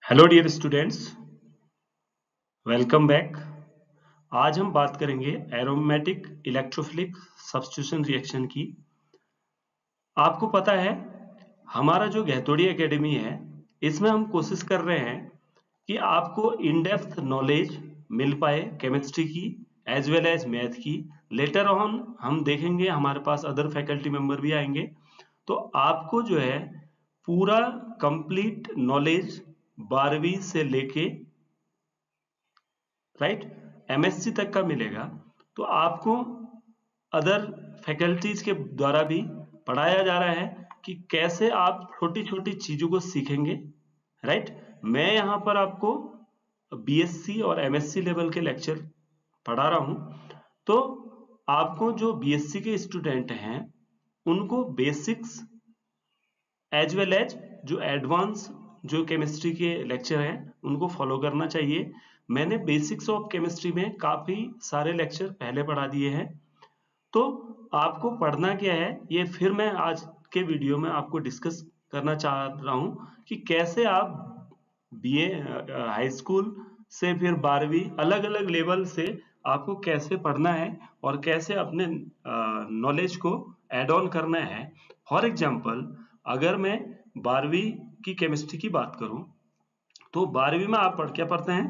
Hello dear students, welcome back. आज हम बात करेंगे एरोमेटिक इलेक्ट्रोफिलिक सब्स्टिट्यूशन रिएक्शन की। आपको पता है हमारा जो गहतोड़ी एकेडमी है, इसमें हम कोशिश कर रहे हैं कि आपको इन डेप्थ नॉलेज मिल पाए केमिस्ट्री की एज वेल एज मैथ की। लेटर ऑन हम देखेंगे, हमारे पास अदर फैकल्टी मेंबर भी आएंगे, तो आपको जो है पूरा कंप्लीट नॉलेज 12वीं से लेके एमएससी तक का मिलेगा। तो आपको अदर फैकल्टीज के द्वारा भी पढ़ाया जा रहा है कि कैसे आप छोटी छोटी चीजों को सीखेंगे। मैं यहां पर आपको बीएससी और एमएससी लेवल के लेक्चर पढ़ा रहा हूं। तो आपको जो बीएससी के स्टूडेंट हैं उनको बेसिक्स एज वेल एज जो एडवांस जो केमिस्ट्री के लेक्चर हैं उनको फॉलो करना चाहिए। मैंने बेसिक्स ऑफ केमिस्ट्री में काफी सारे लेक्चर पहले पढ़ा दिए हैं, तो आपको पढ़ना क्या है ये फिर मैं आज के वीडियो में आपको डिस्कस करना चाह रहा हूं कि कैसे आप बीए हाई स्कूल से फिर 12वीं अलग अलग लेवल से आपको कैसे पढ़ना है और कैसे अपने नॉलेज को एड ऑन करना है। फॉर एग्जाम्पल, अगर मैं 12वीं की केमिस्ट्री की बात करूं तो 12वीं में आप क्या पढ़ते हैं,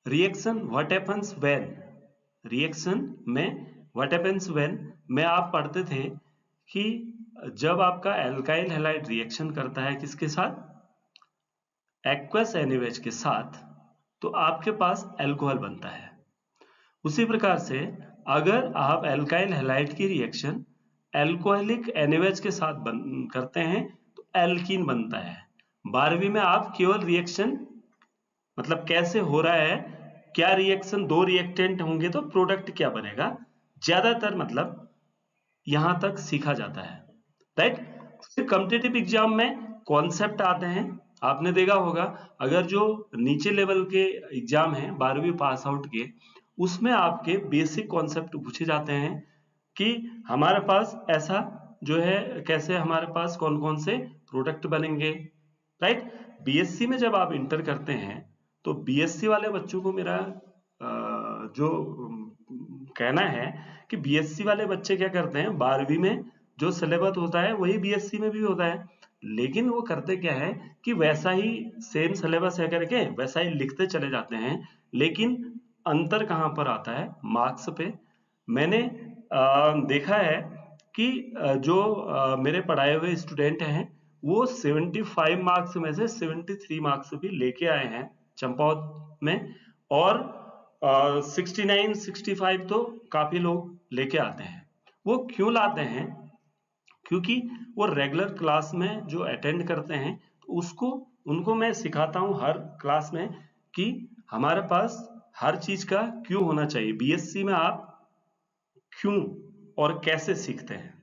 reaction what happens when. Reaction में व्हाट हैपेंस व्हेन में आप पढ़ते थे कि जब आपका एल्काइल हैलाइड रिएक्शन करता है किसके साथ, एक्वस NaOH के साथ, तो आपके पास अल्कोहल बनता है। उसी प्रकार से अगर आप एल्काइल हैलाइड की रिएक्शन एल्कोहलिक NaOH के साथ करते हैं तो एल्कीन बनता है। 12वीं में आप केवल रिएक्शन मतलब कैसे हो रहा है, क्या रिएक्शन, दो रिएक्टेंट होंगे तो प्रोडक्ट क्या बनेगा, ज्यादातर मतलब यहां तक सीखा जाता है। फिर कॉम्पिटिटिव एग्जाम में कॉन्सेप्ट आते हैं। आपने देखा होगा अगर जो नीचे लेवल के एग्जाम है 12वीं पास आउट के, उसमें आपके बेसिक कॉन्सेप्ट पूछे जाते हैं कि हमारे पास ऐसा जो है कैसे हमारे पास कौन कौन से प्रोडक्ट बनेंगे। बीएससी में जब आप इंटर करते हैं तो बीएससी वाले बच्चों को मेरा जो कहना है कि बीएससी वाले बच्चे क्या करते हैं, 12वीं में जो सिलेबस होता है वही बीएससी में भी होता है, लेकिन वो करते क्या है कि वैसा ही सेम सिलेबस है करके वैसा ही लिखते चले जाते हैं। लेकिन अंतर कहां पर आता है, मार्क्स पे। मैंने देखा है कि जो मेरे पढ़ाए हुए स्टूडेंट हैं वो 75 मार्क्स में से 73 मार्क्स भी लेके आए हैं चंपावत में, और 69 65 तो काफी लोग लेके आते हैं। वो क्यों लाते हैं, क्योंकि वो रेगुलर क्लास में जो अटेंड करते हैं तो उसको उनको मैं सिखाता हूं हर क्लास में कि हमारे पास हर चीज का क्यों होना चाहिए। बीएससी में आप क्यों और कैसे सीखते हैं।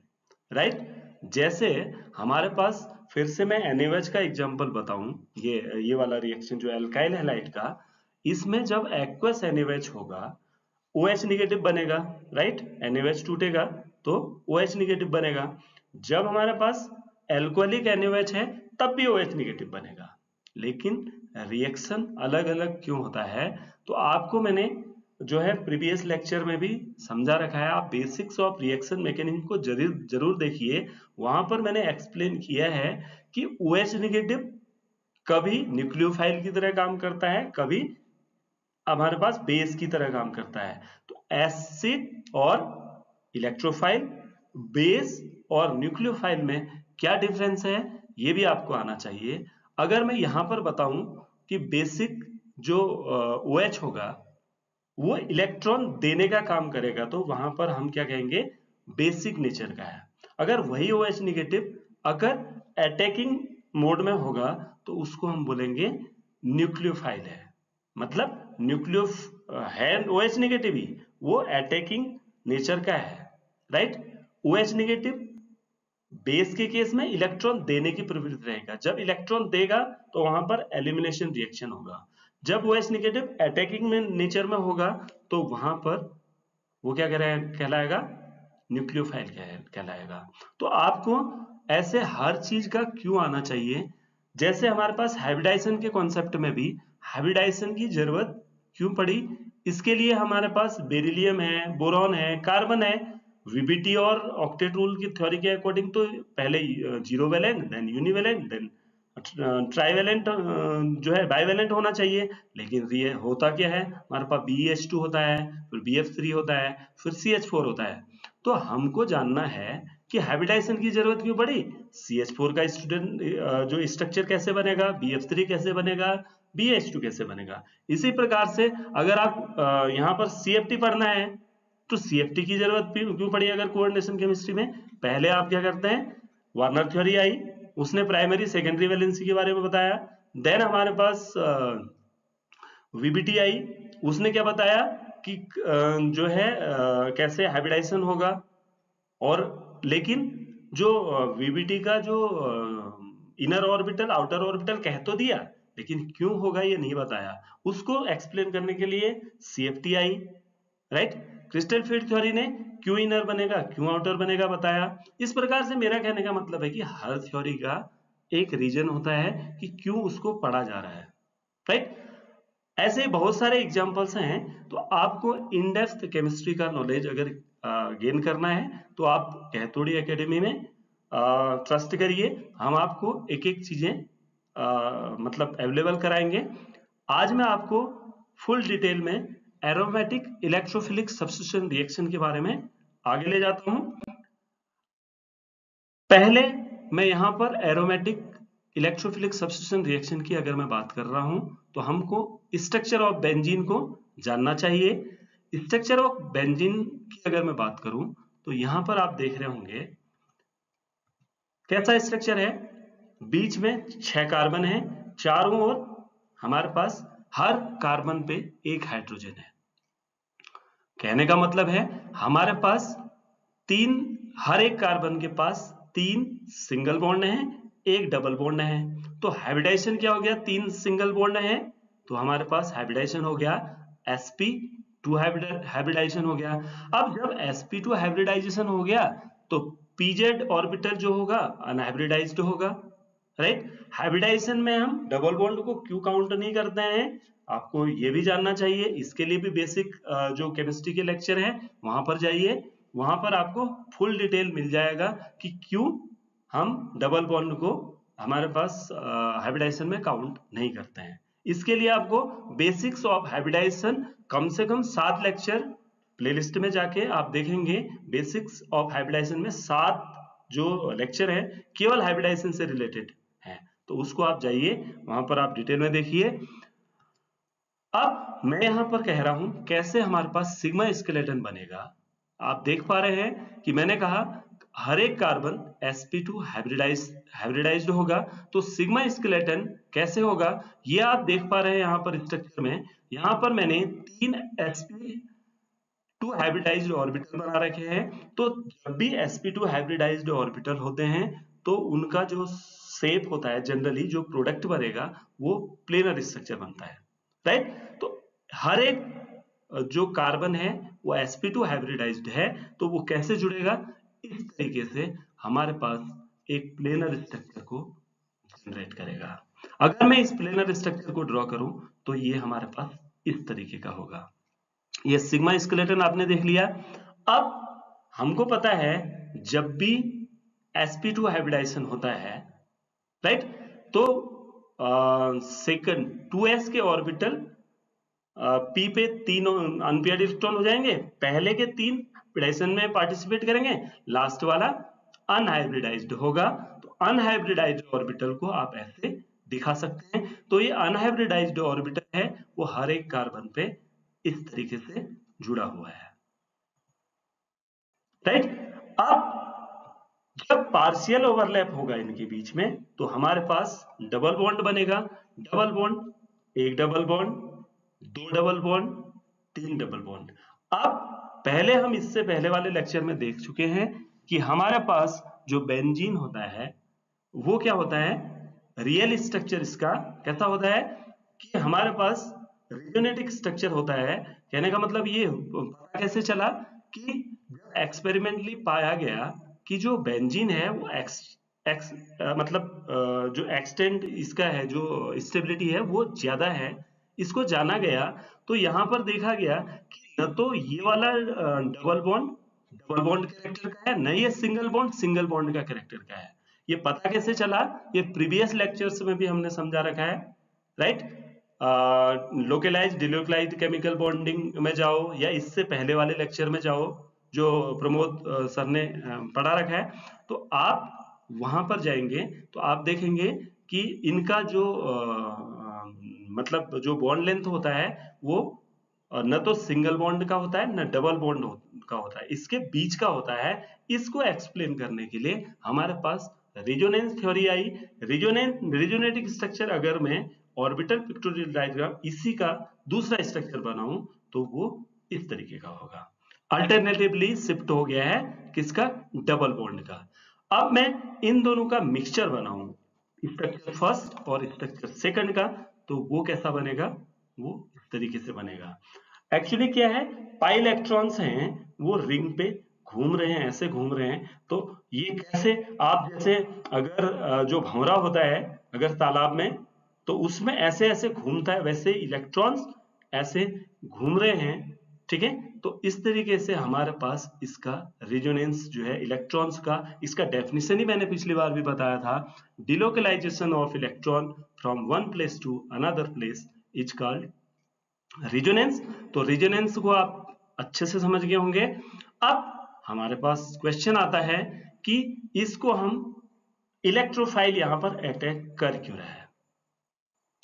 जैसे हमारे पास, फिर से मैं NaOH का एग्जांपल बताऊं, ये वाला रिएक्शन जो एल्काइल हैलाइड का, इसमें जब एक्वस NaOH होगा OH निगेटिव बनेगा। NaOH टूटेगा तो OH निगेटिव बनेगा। जब हमारे पास एल्कोहलिक NaOH है तब भी OH निगेटिव बनेगा। लेकिन रिएक्शन अलग अलग क्यों होता है, तो आपको मैंने जो है प्रीवियस लेक्चर में भी समझा रखा है। आप बेसिक्स ऑफ रिएक्शन मैकेनिज्म को जरूर देखिए, वहां पर मैंने एक्सप्लेन किया है कि OH निगेटिव कभी न्यूक्लियोफाइल की तरह काम करता है, कभी हमारे पास बेस की तरह काम करता है। तो एसिड और इलेक्ट्रोफाइल, बेस और न्यूक्लियोफाइल में क्या डिफरेंस है ये भी आपको आना चाहिए। अगर मैं यहां पर बताऊं कि बेसिक जो OH होगा वो इलेक्ट्रॉन देने का काम करेगा तो वहां पर हम क्या कहेंगे, बेसिक नेचर का है। अगर वही OH निगेटिव अगर अटैकिंग मोड में होगा तो उसको हम बोलेंगे न्यूक्लियोफाइल है। मतलब न्यूक्लियो है OH निगेटिव ही, वो अटैकिंग नेचर का है। OH निगेटिव बेस के केस में इलेक्ट्रॉन देने की प्रवृत्ति रहेगा, जब इलेक्ट्रॉन देगा तो वहां पर एलिमिनेशन रिएक्शन होगा। जब OH निगेटिव अटैकिंग में नेचर में होगा तो वहां पर वो क्या कहलाएगा, न्यूक्लियोफाइल कहलाएगा। तो आपको ऐसे हर चीज का क्यों आना चाहिए, जैसे हमारे पास हाइब्रिडाइजेशन के कॉन्सेप्ट में भी हाइब्रिडाइजेशन की जरूरत क्यों पड़ी, इसके लिए हमारे पास बेरिलियम है, बोरॉन है, कार्बन है। वीबीटी और ऑक्टेट रूल की थ्योरी के अकॉर्डिंग तो पहले zero valent, then यूनिवैलेंट, then trivalent जो है बाइवैलेंट होना चाहिए। लेकिन ये होता क्या है, हमारे पास BH2 होता है, फिर BF3 होता है, फिर CH4 होता है। तो हमको जानना है कि हाइब्रिडाइजेशन की जरूरत क्यों पड़ी। CH4 का स्टूडेंट जो स्ट्रक्चर कैसे बनेगा, BF3 कैसे बनेगा, BH2 कैसे बनेगा। इसी प्रकार से अगर आप यहाँ पर CFT पढ़ना है तो CFT की जरूरत क्यों पड़ी अगर कोऑर्डिनेशन केमिस्ट्री में। पहले आप क्या करते हैं, वार्नर थ्योरी आई, उसने प्राइमरी सेकेंडरी वैलेंसी के बारे में बताया। देन हमारे पास VBT आई, उसने क्या बताया कि जो है कैसे हाइब्रिडाइजेशन होगा। और लेकिन जो VBT का जो इनर ऑर्बिटल आउटर ऑर्बिटल कह तो दिया, लेकिन क्यों होगा ये नहीं बताया। उसको एक्सप्लेन करने के लिए CFT आई, राइट। क्रिस्टल फील्ड थ्योरी ने क्यों इनर बनेगा क्यों आउटर बनेगा बताया। इस प्रकार से मेरा कहने का मतलब है कि हर थ्योरी का एक रीजन होता है कि क्यों उसको पढ़ा जा रहा है, राइट। ऐसे बहुत सारे एग्जांपल्स हैं। तो आपको इन डेप्थ केमिस्ट्री का नॉलेज अगर गेन करना है तो आप कहतोड़ी एकेडमी में ट्रस्ट करिए, हम आपको एक एक चीजें मतलब अवेलेबल कराएंगे। आज मैं आपको फुल डिटेल में एरोमेटिक इलेक्ट्रोफिलिक सब्स्टिट्यूशन रिएक्शन के बारे में आगे ले जाता हूं। पहले मैं यहां पर एरोमेटिक इलेक्ट्रोफिलिक सब्स्टिट्यूशन रिएक्शन की अगर मैं बात कर रहा हूं तो हमको स्ट्रक्चर ऑफ बेंजीन को जानना चाहिए। स्ट्रक्चर ऑफ बेंजीन की अगर मैं बात करूं तो यहां पर आप देख रहे होंगे कैसा स्ट्रक्चर है। बीच में 6 कार्बन है, चारों ओर हमारे पास हर कार्बन पे एक हाइड्रोजन है। कहने का मतलब है हमारे पास हर एक कार्बन के पास 3 सिंगल बॉन्ड है, एक डबल बॉन्ड है। तो हाइब्रिडाइजेशन क्या हो गया, 3 सिंगल बॉन्ड है तो हमारे पास हाइब्रिडाइजेशन हो गया sp2 हाइब्रिडाइजेशन हो गया। अब जब sp2 हाइब्रिडाइजेशन हो गया तो pz ऑर्बिटल जो होगा अनहाइब्रिडाइज्ड होगा, राइट। हाइब्रिडाइजेशन में हम डबल बॉन्ड को क्यों काउंट नहीं करते हैं, आपको ये भी जानना चाहिए। इसके लिए भी बेसिक जो केमिस्ट्री के लेक्चर हैं वहां पर जाइए, वहां पर आपको फुल डिटेल मिल जाएगा कि क्यों हम डबल बॉन्ड को हमारे पास हाइब्रिडाइजेशन में काउंट नहीं करते हैं। इसके लिए आपको बेसिक्स ऑफ हाइब्रिडाइजेशन कम से कम 7 लेक्चर प्लेलिस्ट में जाके आप देखेंगे। बेसिक्स ऑफ हाइब्रिडाइजेशन में 7 जो लेक्चर है केवल हाइब्रिडाइजेशन से रिलेटेड है, तो उसको आप जाइए वहां पर आप डिटेल में देखिए। अब मैं यहां पर कह रहा हूं कैसे हमारे पास सिग्मा स्केलेटन बनेगा। आप देख पा रहे हैं कि मैंने कहा हर एक कार्बन sp2 हाइब्रिडाइज्ड होगा, तो सिग्मा स्केलेटन कैसे होगा ये आप देख पा रहे हैं यहां पर स्ट्रक्चर में। यहां पर मैंने 3 sp2 हाइब्रिडाइज्ड ऑर्बिटल बना रखे हैं। तो जब भी sp2 हाइब्रिडाइज्ड ऑर्बिटल होते हैं तो उनका जो शेप होता है, जनरली जो प्रोडक्ट बनेगा वो प्लेनर स्ट्रक्चर बनता है, राइट। तो हर एक जो कार्बन है वो sp2 हाइब्रिडाइज्ड है, तो वो कैसे जुड़ेगा, इस तरीके से हमारे पास एक प्लेनर स्ट्रक्चर को जनरेट करेगा। अगर मैं इस प्लेनर स्ट्रक्चर को ड्रॉ करूं तो ये हमारे पास इस तरीके का होगा। ये सिग्मा स्केलेटन आपने देख लिया। अब हमको पता है जब भी sp2 हाइब्रिडाइजेशन होता है, राइट, तो सेकंड 2s के ऑर्बिटल p पे 3 अनपेयर्ड इलेक्ट्रॉन हो जाएंगे। पहले के 3 हाइब्रिडाइजेशन में पार्टिसिपेट करेंगे, लास्ट वाला अनहाइब्रिडाइज्ड होगा। तो अनहाइब्रिडाइज्ड ऑर्बिटल को आप ऐसे दिखा सकते हैं। तो ये अनहाइब्रिडाइज्ड ऑर्बिटल है वो हर एक कार्बन पे इस तरीके से जुड़ा हुआ है, राइट। अब जब पार्शियल ओवरलैप होगा इनके बीच में तो हमारे पास डबल बॉन्ड बनेगा। डबल बॉन्ड, एक double bond, 2 double bond, 3 double bond. अब पहले हम इससे पहले वाले लेक्चर में देख चुके हैं कि हमारे पास जो बेंजीन होता है वो क्या होता है, रियल स्ट्रक्चर इसका कैसा होता है कि हमारे पास रेजोनेटिक स्ट्रक्चर होता है। कहने का मतलब ये पता कैसे चला कि एक्सपेरिमेंटली पाया गया कि जो बेंजीन है वो मतलब जो एक्सटेंट इसका है, जो स्टेबिलिटी है वो ज्यादा है, इसको जाना गया। तो यहाँ पर देखा गया कि न तो ये वाला डबल बॉन्ड कैरेक्टर का है, न ये सिंगल बॉन्ड का कैरेक्टर का है। ये पता कैसे चला? ये प्रीवियस लेक्चर्स में भी हमने समझा रखा है, right. Localise delocalise chemical bonding में जाओ या इससे पहले वाले लेक्चर में जाओ जो प्रमोद सर ने पढ़ा रखा है, तो आप वहां पर जाएंगे तो आप देखेंगे कि इनका जो मतलब जो बॉन्ड लेंथ होता है वो न तो सिंगल बॉन्ड का होता है न डबल बॉन्ड का होता है, इसके बीच का होता है। इसको एक्सप्लेन करने के लिए हमारे पास रेजोनेंस थ्योरी आई। रेजोनेटिक स्ट्रक्चर अगर मैं ऑर्बिटल पिक्टोरियल डायग्राम इसी का दूसरा स्ट्रक्चर बनाऊं तो वो इस तरीके का होगा। अल्टरनेटिवली शिफ्ट हो गया है किसका? डबल बॉन्ड का। अब मैं इन दोनों का मिक्सचर बनाऊं, स्ट्रक्चर फर्स्ट और स्ट्रक्चर सेकंड का, तो वो कैसा बनेगा? वो इस तरीके से बनेगा। एक्चुअली क्या है, पाई इलेक्ट्रॉन्स हैं वो रिंग पे घूम रहे हैं, ऐसे घूम रहे हैं। तो ये कैसे, आप जैसे अगर जो भंवरा होता है अगर तालाब में, तो उसमें ऐसे ऐसे घूमता है, वैसे इलेक्ट्रॉन्स ऐसे घूम रहे हैं, ठीक है। तो इस तरीके से हमारे पास इसका रेजोनेंस जो है इलेक्ट्रॉन्स का, इसका डेफिनेशन ही मैंने पिछली बार भी बताया था। Delocalization of electron from one place to another place is called resonance. तो रेजोनेंस को आप अच्छे से समझ गए होंगे। अब हमारे पास क्वेश्चन आता है कि इसको हम इलेक्ट्रोफाइल यहां पर अटैक कर क्यों रहा है।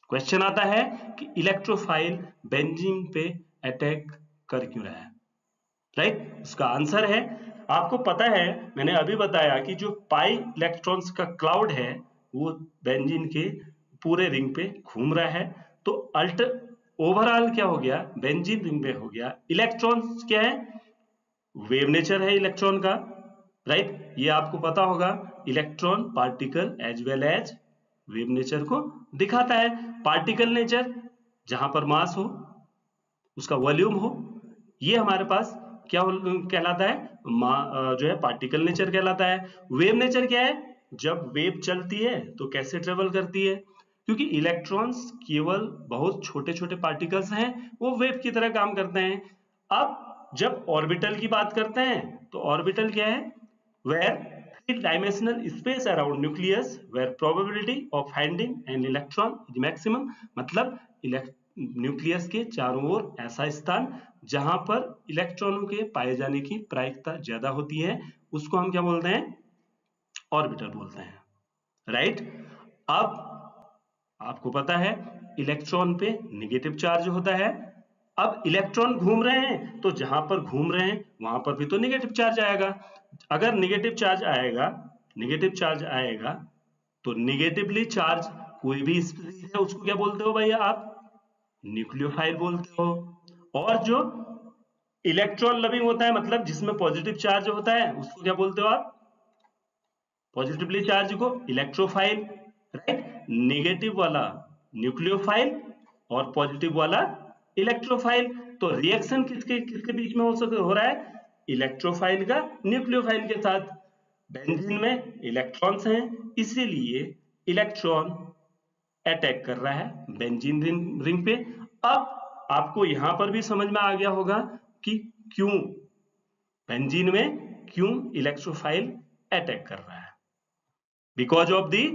क्वेश्चन आता है कि इलेक्ट्रोफाइल बेंजीन पे अटैक कर क्यों रहा है, राइट। उसका आंसर है, आपको पता है मैंने अभी बताया कि जो पाई इलेक्ट्रॉन्स का क्लाउड है वो बेंजीन के पूरे रिंग पे घूम रहा है। तो ओवरऑल क्या हो गया, बेंजीन रिंग पे हो गया। इलेक्ट्रॉन्स क्या है, वेव नेचर है इलेक्ट्रॉन का, राइट। ये आपको पता होगा, electron particle as well as wave nature को दिखाता है। पार्टिकल नेचर जहां पर मास हो, उसका वॉल्यूम हो, ये हमारे पास क्या कहलाता है, जो है पार्टिकल नेचर कहलाता है। वेव नेचर क्या है, जब वेव चलती है तो कैसे ट्रेवल करती है, क्योंकि इलेक्ट्रॉन्स केवल बहुत छोटे छोटे पार्टिकल्स हैं, वो वेव की तरह काम करते हैं। अब जब ऑर्बिटल की बात करते हैं तो ऑर्बिटल क्या है, where three-dimensional space around nucleus where probability of finding an electron is maximum। मतलब न्यूक्लियस के चारों ओर ऐसा स्थान जहां पर इलेक्ट्रॉनों के पाए जाने की प्रायिकता ज्यादा होती है, उसको हम क्या बोलते हैं, ऑर्बिटल बोलते हैं, राइट। अब आपको पता है इलेक्ट्रॉन पे नेगेटिव चार्ज होता है। अब इलेक्ट्रॉन घूम रहे हैं तो जहां पर घूम रहे हैं वहां पर भी तो नेगेटिव चार्ज आएगा। अगर नेगेटिव चार्ज आएगा तो नेगेटिवली चार्ज कोई भी स्पीसीज है उसको क्या बोलते हो भैया आप, न्यूक्लियोफाइल बोलते हो। और जो इलेक्ट्रॉन लविंग होता है, मतलब जिसमें पॉजिटिव चार्ज होता है, उसको क्या बोलते हो आप, पॉजिटिवली चार्ज को इलेक्ट्रोफाइल, राइट। नेगेटिव वाला न्यूक्लियोफाइल और पॉजिटिव वाला इलेक्ट्रोफाइल। तो रिएक्शन किसके किसके बीच में हो रहा है, इलेक्ट्रोफाइल का न्यूक्लियोफाइल के साथ। बेंजीन में इलेक्ट्रॉन्स हैं, इसीलिए इलेक्ट्रॉन अटैक कर रहा है बेंजीन रिंग पे। अब आपको यहां पर भी समझ में आ गया होगा कि क्यों बेंजीन में क्यों इलेक्ट्रोफाइल अटैक कर रहा है, because of the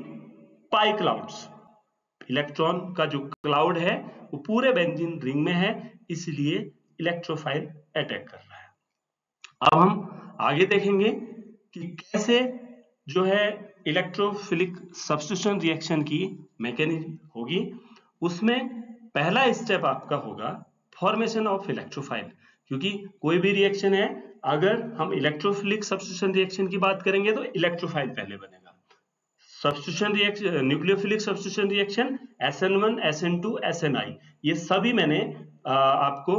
pi clouds. Electron का जो क्लाउड है वो पूरे बेंजीन रिंग में है, इसलिए इलेक्ट्रोफाइल अटैक कर रहा है। अब हम आगे देखेंगे कि कैसे जो है इलेक्ट्रोफिलिक सब्स्टिट्यूशन रिएक्शन की मैकेनिज्म होगी। उसमें पहला स्टेप आपका होगा फॉर्मेशन ऑफ इलेक्ट्रोफाइल, क्योंकि कोई भी रिएक्शन है, अगर हम इलेक्ट्रोफिलिक सब्स्टिट्यूशन रिएक्शन की बात करेंगे तो इलेक्ट्रोफाइल पहले बनेगा। Substitution reaction, nucleophilic substitution reaction, SN1 SN2 SNI, ये सभी मैंने आपको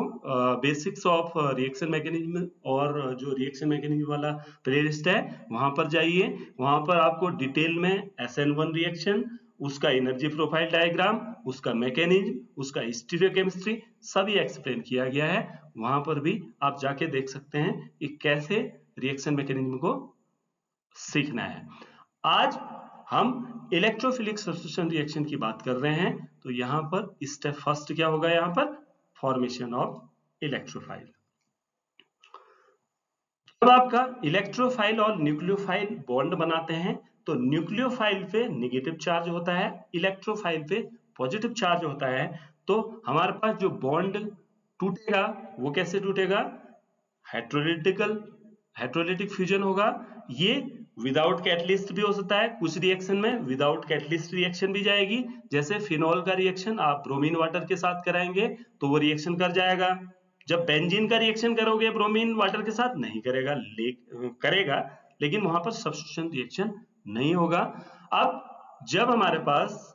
बेसिक्स ऑफ रिएक्शन मैकेनिज्म और जो रिएक्शन मैकेनिज्म वाला प्लेलिस्ट है वहां पर जाइए, वहां पर आपको डिटेल में SN1 रिएक्शन, उसका एनर्जी प्रोफाइल डायग्राम, उसका मैकेनिज्म, उसका स्टीरियोकेमिस्ट्री सभी एक्सप्लेन किया गया है। वहां पर भी आप जाके देख सकते हैं कि कैसे रिएक्शन मैकेनिज्म को सीखना है। आज हम इलेक्ट्रोफिलिक सब्स्टिट्यूशन रिएक्शन की बात कर रहे हैं। तो यहां पर स्टेप फर्स्ट क्या होगा, यहां पर फॉर्मेशन ऑफ इलेक्ट्रोफाइल। जब आपका इलेक्ट्रोफाइल और न्यूक्लियोफाइल बॉन्ड बनाते हैं तो न्यूक्लियोफाइल पे नेगेटिव चार्ज होता है, इलेक्ट्रोफाइल पे पॉजिटिव चार्ज होता है। तो हमारे पास जो बॉन्ड टूटेगा वो कैसे टूटेगा, हेट्रोलिटिक फ्यूजन होगा। ये विदाउट कैटलिस्ट भी हो सकता है, कुछ रिएक्शन में विदाउट कैटलिस्ट रिएक्शन भी जाएगी। जैसे फिनॉल का रिएक्शन आप ब्रोमीन वाटर के साथ कराएंगे तो वो रिएक्शन कर जाएगा। जब बेंजीन का रिएक्शन करोगे ब्रोमीन वाटर के साथ नहीं करेगा, करेगा लेकिन वहां पर सब्स्टिट्यूशन रिएक्शन नहीं होगा। अब जब हमारे पास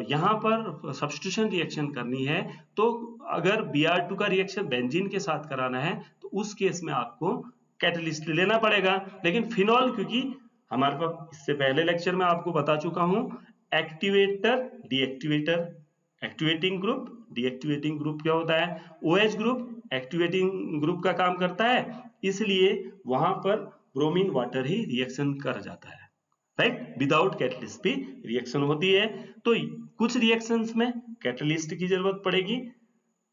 यहाँ पर सब्स्टिट्यूशन रिएक्शन करनी है तो अगर Br2 का रिएक्शन बेंजीन के साथ कराना है तो उस केस में आपको कैटलिस्ट लेना पड़ेगा। लेकिन फिनॉल, क्योंकि हमारे पास इससे पहले लेक्चर में आपको बता चुका हूं, activator deactivator, activating group deactivating group क्या होता है, OH ग्रुप एक्टिवेटिंग ग्रुप का काम करता है, इसलिए वहां पर ब्रोमीन वाटर ही रिएक्शन कर जाता है, राइट। विदाउट कैटलिस्ट भी रिएक्शन होती है। तो कुछ रिएक्शंस में कैटलिस्ट की जरूरत पड़ेगी,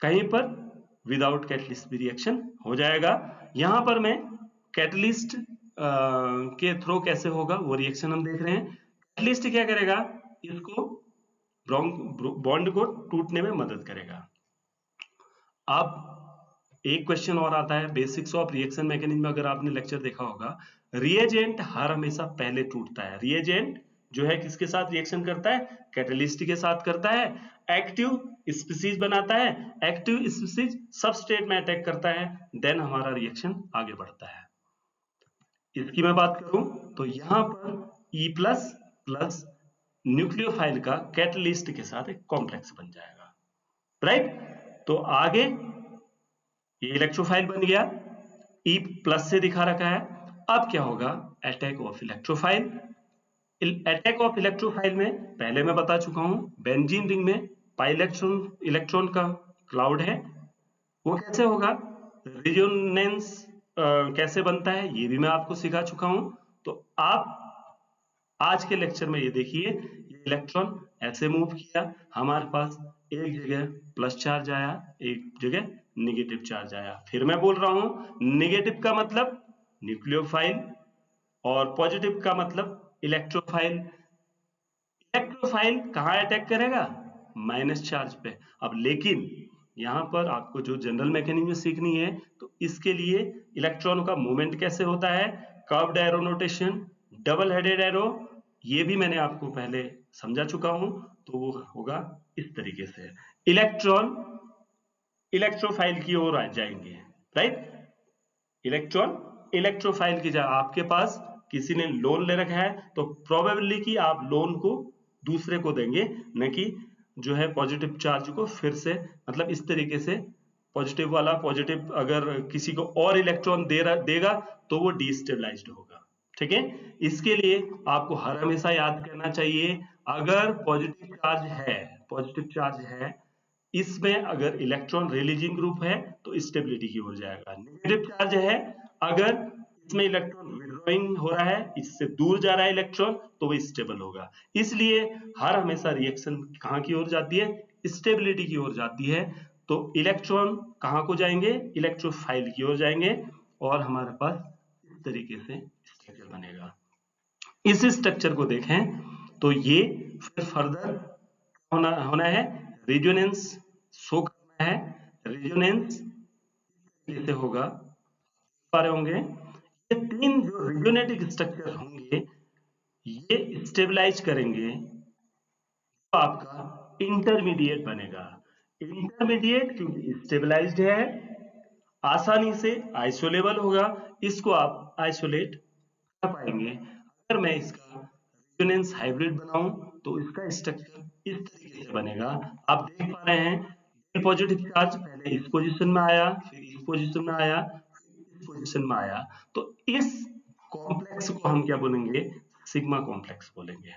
कहीं पर विदाउट कैटलिस्ट भी रिएक्शन हो जाएगा। यहां पर मैं कैटलिस्ट के थ्रू कैसे होगा वो रिएक्शन हम देख रहे हैं। कैटलिस्ट क्या करेगा, इसको बॉन्ड को टूटने में मदद करेगा। अब एक क्वेश्चन और आता है, बेसिक्स ऑफ रिएक्शन मैकेनिज्म में अगर आपने लेक्चर देखा होगा, रिएजेंट हर हमेशा पहले टूटता है। रिएजेंट जो है किसके साथ रिएक्शन करता है, कैटलिस्ट के साथ करता है। एक्टिव स्पीसीज बनाता है, एक्टिव स्पीसीज सबस्ट्रेट में अटैक करता है, देन हमारा रिएक्शन आगे बढ़ता है। इसकी मैं बात करूं तो यहां पर E प्लस प्लस न्यूक्लियोफाइल का कैटलिस्ट के साथ एक कॉम्प्लेक्स बन जाएगा, राइट। तो आगे ये इलेक्ट्रोफाइल बन गया, E प्लस से दिखा रखा है। अब क्या होगा, attack of electrophile. Attack of electrophile में पहले मैं बता चुका हूं, बेंजीन रिंग में इलेक्ट्रॉन का क्लाउड है, वो कैसे होगा, रिजोनेंस कैसे बनता है ये भी मैं आपको सिखा चुका हूं। तो आप आज के लेक्चर में ये देखिए, ये इलेक्ट्रॉन ऐसे मूव किया, हमारे पास एक जगह प्लस चार्ज आया, एक जगह नेगेटिव चार्ज आया। फिर मैं बोल रहा हूं, नेगेटिव का मतलब न्यूक्लियोफाइल और पॉजिटिव का मतलब इलेक्ट्रोफाइल। इलेक्ट्रोफाइल कहां अटैक करेगा, माइनस चार्ज पे। अब लेकिन यहां पर आपको जो जनरल मैकेनिज्म सीखनी है तो इसके लिए इलेक्ट्रॉन का मूवमेंट कैसे होता है, curved arrow notation, double headed arrow, ये भी मैंने आपको पहले समझा चुका हूं। तो वो होगा इस तरीके से, इलेक्ट्रॉन इलेक्ट्रोफाइल की ओर आ जाएंगे, राइट। इलेक्ट्रॉन इलेक्ट्रोफाइल की जगह, आपके पास किसी ने लोन ले रखा है तो प्रोबेबिलिटी कि आप लोन को दूसरे को देंगे, न कि जो है पॉजिटिव चार्ज को फिर से, मतलब इस तरीके से पॉजिटिव वाला पॉजिटिव अगर किसी को और इलेक्ट्रॉन देगा तो वो डिस्टेबलाइज्ड होगा, ठीक है। इसके लिए आपको हर हमेशा याद करना चाहिए, अगर पॉजिटिव चार्ज है इसमें अगर इलेक्ट्रॉन रिलीजिंग ग्रुप है तो स्टेबिलिटी की ओर जाएगा। नेगेटिव चार्ज है, अगर इसमें इलेक्ट्रॉन विड्रॉइंग हो रहा है, इससे दूर जा रहा है इलेक्ट्रॉन, तो वो स्टेबल होगा। इसलिए हर हमेशा रिएक्शन कहां की ओर जाती है, स्टेबिलिटी की ओर जाती है। तो इलेक्ट्रॉन कहां को जाएंगे, इलेक्ट्रोफाइल की ओर जाएंगे और हमारे पास इस तरीके से स्ट्रक्चर बनेगा। इस स्ट्रक्चर को देखें तो ये फिर फर्दर होना है, रेजोनेंस शो करना है। रेजोनेंस कैसे होगा पा रहे होंगे, ये तीन जो रेजोनेटिक स्ट्रक्चर होंगे ये स्टेबलाइज करेंगे तो आपका इंटरमीडिएट बनेगा। इंटरमीडिएट क्योंकि स्टेबलाइज्ड है, आसानी से आइसोलेबल होगा, इसको आप आइसोलेट कर पाएंगे। अगर मैं इसका रेजोनेंस हाइब्रिड बनाऊं तो इसका स्ट्रक्चर इस तरीके से बनेगा। आप देख पा रहे हैं पॉजिटिव चार्ज पहले इस पोजीशन में आया, फिर इस पोजीशन में आया, फिर इस पोजीशन में आया, तो इस कॉम्प्लेक्स को हम क्या बोलेंगे, सिग्मा कॉम्प्लेक्स बोलेंगे।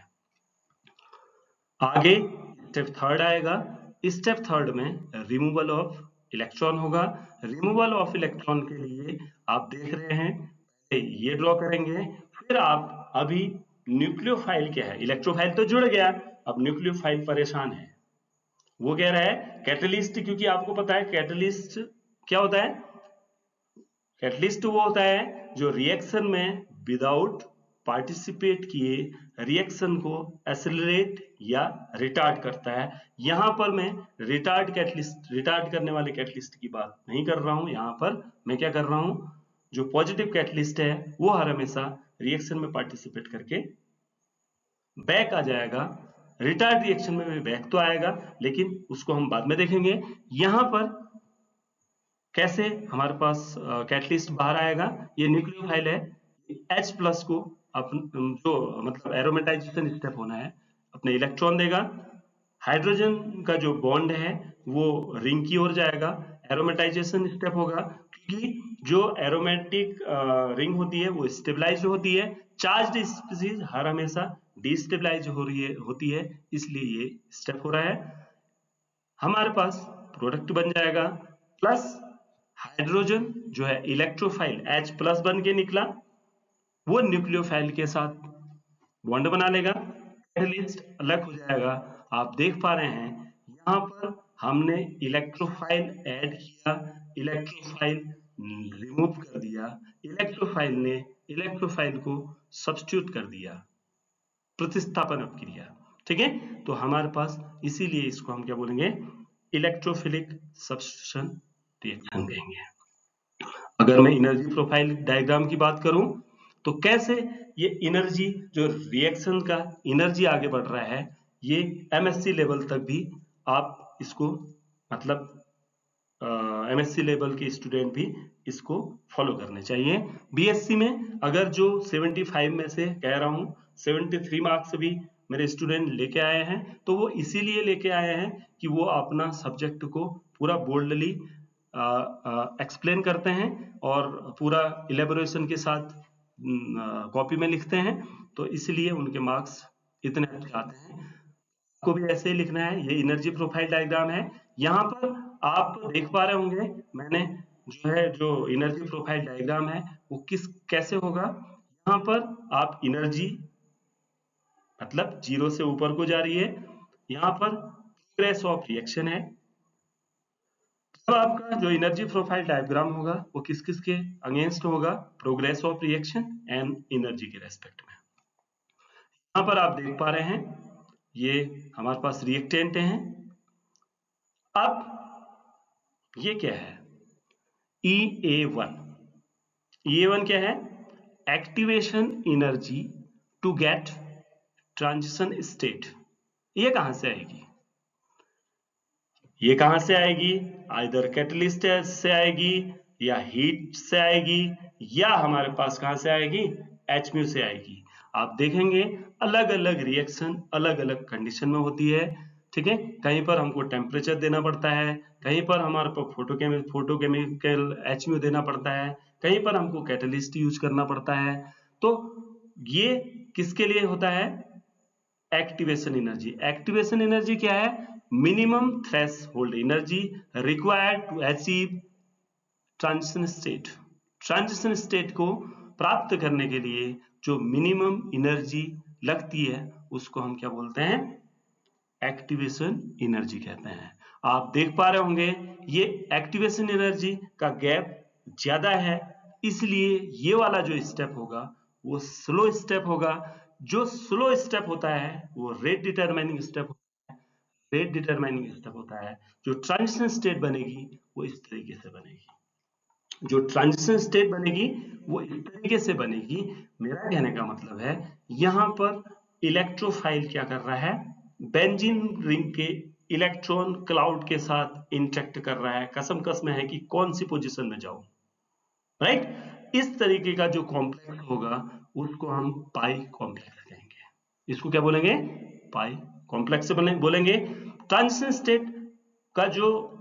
आगे स्टेप थर्ड आएगा, स्टेप थर्ड में रिमूवल ऑफ इलेक्ट्रॉन होगा। रिमूवल ऑफ इलेक्ट्रॉन के लिए आप देख रहे हैं ये ड्रॉ करेंगे, फिर आप अभी न्यूक्लियोफाइल क्या है? इलेक्ट्रोफाइल तो जुड़ गया, अब न्यूक्लियोफाइल परेशान है। वो कह रहा है कैटलिस्ट, क्योंकि आपको पता है कैटलिस्ट क्या होता है? कैटलिस्ट वो होता है जो रिएक्शन में विदाउट पार्टिसिपेट किए रिएक्शन को एक्सेलरेट या रिटार्ड करता है। यहां पर मैं रिटार्ड करने वाले कैटलिस्ट की बात नहीं कर रहा हूं। यहां पर मैं क्या कर रहा हूं, जो पॉजिटिव कैटलिस्ट है वो हर हमेशा रिएक्शन में पार्टिसिपेट करके बैक आ जाएगा। रिटार्ड रिएक्शन में भी बैक तो आएगा, लेकिन उसको हम बाद में देखेंगे। यहां पर कैसे हमारे पास कैटलिस्ट बाहर आएगा? ये न्यूक्लियोफाइल है, H प्लस को जो मतलब एरोमेटाइजेशन स्टेप होना है, अपने इलेक्ट्रॉन देगा। हाइड्रोजन का जो बॉन्ड है वो रिंग की ओर जाएगा, एरोमेटाइजेशन स्टेप होगा, क्योंकि जो एरोमेटिक रिंग होती है वो स्टेबलाइज होती है। चार्ज्ड स्पीशीज हर हमेशा डिस्टेबलाइज होती है, इसलिए ये स्टेप हो रहा है। हमारे पास प्रोडक्ट बन जाएगा प्लस हाइड्रोजन जो है इलेक्ट्रोफाइल H प्लस बन के निकला, वो न्यूक्लियोफाइल के साथ बॉन्ड बना लेगा, कैटलिस्ट अलग हो जाएगा। आप देख पा रहे हैं यहाँ पर हमने इलेक्ट्रोफाइल ऐड किया, इलेक्ट्रोफाइल रिमूव कर दिया, इलेक्ट्रोफाइल ने इलेक्ट्रोफाइल को सब्स्टिट्यूट कर दिया, प्रतिस्थापन अपक्रिया। ठीक है, तो हमारे पास इसीलिए इसको हम क्या बोलेंगे? इलेक्ट्रोफिलिक सब्स्टिट्यूशन रिएक्शन कहेंगे। अगर मैं एनर्जी प्रोफाइल डायग्राम की बात करूं तो कैसे ये एनर्जी जो रिएक्शन का एनर्जी आगे बढ़ रहा है, ये एमएससी लेवल तक भी आप इसको मतलब एमएससी लेवल के स्टूडेंट भी इसको फॉलो करने चाहिए। बीएससी में अगर जो 75 में से कह रहा हूं 73 मार्क्स भी मेरे स्टूडेंट लेके आए हैं, तो वो इसीलिए लेके आए हैं कि वो अपना सब्जेक्ट को पूरा बोल्डली एक्सप्लेन करते हैं और पूरा इलेबोरेशन के साथ कॉपी में लिखते हैं, तो इसलिए उनके मार्क्स इतने अच्छे आते हैं। आपको भी ऐसे ही लिखना है। ये एनर्जी प्रोफाइल डायग्राम है। यहाँ पर आप देख पा रहे होंगे मैंने जो एनर्जी प्रोफाइल डायग्राम है वो कैसे होगा। यहाँ पर आप एनर्जी मतलब 0 से ऊपर को जा रही है, यहाँ पर प्रोग्रेस ऑफ रिएक्शन है। अब आपका जो एनर्जी प्रोफाइल डायग्राम होगा वो किस किस के अगेंस्ट होगा? Progress of reaction and energy के रेस्पेक्ट में। यहाँ पर आप देख पा रहे हैं ये हमारे पास रिएक्टेंट हैं। अब ये क्या है? EA1 क्या है? Activation energy to get transition state. ये कहां से आएगी? ये कहां से आएगी? आइदर कैटलिस्ट से आएगी या हीट से आएगी या हमारे पास कहां से आएगी? Hmu से आएगी। आप देखेंगे अलग अलग रिएक्शन अलग अलग कंडीशन में होती है। ठीक है, कहीं पर हमको टेम्परेचर देना पड़ता है, कहीं पर हमारे पास फोटोकेमिकल Hmu देना पड़ता है, कहीं पर हमको कैटलिस्ट यूज करना पड़ता है। तो ये किसके लिए होता है? Activation energy. एक्टिवेशन एनर्जी क्या है? Minimum threshold energy required to achieve transition state. Transition state को प्राप्त करने के लिए जो मिनिमम एनर्जी लगती है उसको हम क्या बोलते हैं? एक्टिवेशन एनर्जी कहते हैं। आप देख पा रहे होंगे ये एक्टिवेशन एनर्जी का गैप ज्यादा है, इसलिए ये वाला जो स्टेप होगा वो स्लो स्टेप होगा। जो स्लो स्टेप होता है वो रेट डिटरमाइनिंग स्टेप होता है। जो ट्रांजिशन स्टेट बनेगी वो इस तरीके से बनेगी। जो ट्रांजिशन स्टेट बनेगी वो इस तरीके से बनेगी। मेरा कहने का मतलब है यहां पर इलेक्ट्रोफाइल क्या कर रहा है? बेंजीन रिंग के इलेक्ट्रॉन क्लाउड के साथ इंटरेक्ट कर रहा है, कसम है कि कौन सी पोजीशन में जाऊं, राइट? इस तरीके का जो कॉम्प्लेक्स होगा उसको हम पाई कॉम्प्लेक्स कहेंगे। इसको क्या बोलेंगे? पाई कॉम्प्लेक्स बोलेंगे। ट्रांजिशन स्टेट का जो